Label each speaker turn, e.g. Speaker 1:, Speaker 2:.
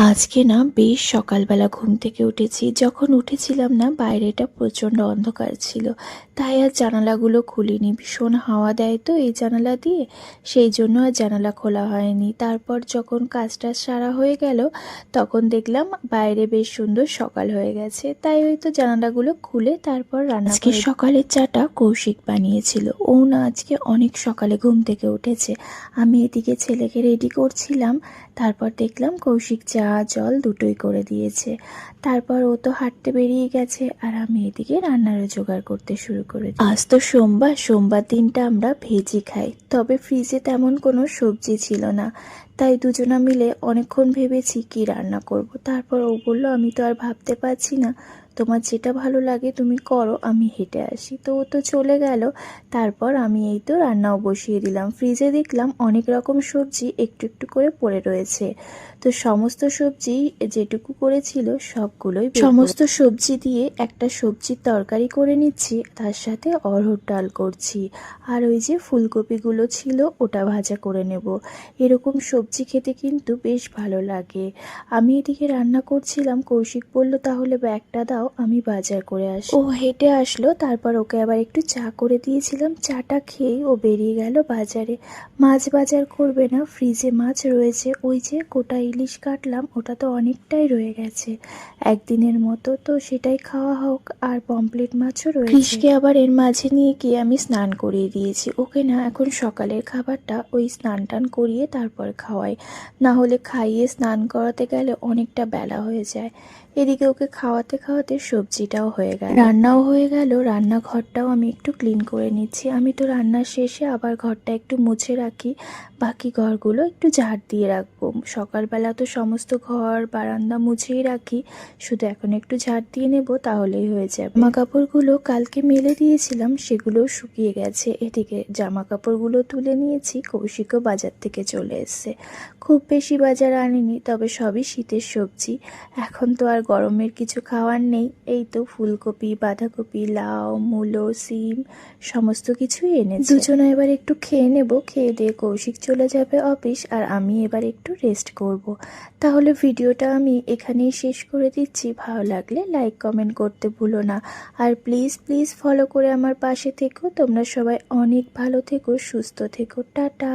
Speaker 1: আজকে না বেশ সকালবেলা ঘুম থেকে উঠেছি। যখন উঠেছিলাম না বাইরেটা প্রচণ্ড অন্ধকার ছিল। তাই আর জানালাগুলো খুলিনি। ভীষণ হাওয়া দেয় তো এই জানালা দিয়ে, সেই জন্য আর জানালা খোলা হয়নি। তারপর যখন কাজটা সারা হয়ে গেল তখন দেখলাম বাইরে বেশ সুন্দর সকাল হয়ে গেছে। তাই হয়তো জানালাগুলো খুলে তারপর রান্না আজকে সকালের চাটা কৌশিক বানিয়েছিল। ও না আজকে অনেক সকালে ঘুম থেকে উঠেছে। আমি এদিকে ছেলেকে রেডি করছিলাম, তারপর দেখলাম কৌশিক চা জল দুটোই করে দিয়েছে। তারপর ও তো হাঁটতে বেরিয়ে গেছে আর আমি এদিকে রান্নারও জোগাড় করতে শুরু করে দিই। আজ তো সোমবার, সোমবার দিনটা আমরা ভেজই খাই, তবে ফ্রিজে তেমন কোনো সবজি ছিল না। তাই দুজনা মিলে অনেকক্ষণ ভেবেছি কি রান্না করব। তারপর ও বলল, আমি তো আর ভাবতে পারছি না, তোমার যেটা ভালো লাগে তুমি করো, আমি হেঁটে আসি। তো ও তো চলে গেল। তারপর আমি এই তো রান্নাও বসিয়ে দিলাম। ফ্রিজে দেখলাম অনেক রকম সবজি একটু একটু করে পড়ে রয়েছে। তো সমস্ত সবজি যেটুকু করেছিল সবগুলোই সমস্ত সবজি দিয়ে একটা সবজির তরকারি করে নিচ্ছি, তার সাথে অড়হর ডাল করছি। আর ওই যে ফুলকপিগুলো ছিল ওটা ভাজা করে নেব। এরকম সবজি খেতে কিন্তু বেশ ভালো লাগে। আমি এদিকে রান্না করছিলাম, কৌশিক বলল তাহলে ব্যাগটা দাও, আমি বাজার করে আসি। ও হেঁটে আসলো, তারপর ওকে আবার একটু চা করে দিয়েছিলাম। চাটা খেয়ে ও বেরিয়ে গেল বাজারে। মাছ বাজার করবে না, ফ্রিজে মাছ রয়েছে। ওই যে গোটা ইলিশ কাটলাম, ওটা তো অনেকটাই রয়ে গেছে একদিনের মতো, তো সেটাই খাওয়া হোক। আর পমপ্লেট মাছও রয়েছে। কৃষকে আবার এর মাঝে নিয়ে গিয়ে আমি স্নান করিয়ে দিয়েছি। ওকে না এখন সকালের খাবারটা ওই স্নান টান করিয়ে তারপর খাওয়াই, না হলে খাইয়ে স্নান করাতে গেলে অনেকটা বেলা হয়ে যায়। এদিকে ওকে খাওয়াতে খাওয়াতে সবজিটাও হয়ে গেল, রান্নাও হয়ে গেল। রান্নাঘরটাও আমি একটু ক্লিন করে নিচ্ছি। আমি তো রান্নার শেষে আবার ঘরটা একটু মুছে রাখি, বাকি ঘরগুলো একটু ঝাড় দিয়ে রাখবো। সকালবেলা তো সমস্ত ঘর বারান্দা মুছেই রাখি, শুধু এখন একটু ঝাড় দিয়ে নেব, তাহলেই হয়ে যাবে। জামা কাপড়গুলো কালকে মেলে দিয়েছিলাম, সেগুলোও শুকিয়ে গেছে। এদিকে জামা কাপড়গুলো তুলে নিয়েছি। কৌশিকও বাজার থেকে চলে এসছে। খুব বেশি বাজার আনিনি, তবে সবই শীতের সবজি। এখন তো আর গরমের কিছু খাওয়ার নেই। এই তো ফুলকপি, বাঁধাকপি, লাউ, মূলো, সিম সমস্ত কিছুই এনেছে। দুজনে এবার একটু খেয়ে নেব। খেয়ে দিয়ে কৌশিক চলে যাবে অফিস, আর আমি এবার একটু রেস্ট করব। তাহলে ভিডিওটা আমি এখানেই শেষ করে দিচ্ছি। ভালো লাগলে লাইক কমেন্ট করতে ভুলো না। আর প্লিজ প্লিজ ফলো করে আমার পাশে থেকো। তোমরা সবাই অনেক ভালো থেকো, সুস্থ থেকো। টাটা।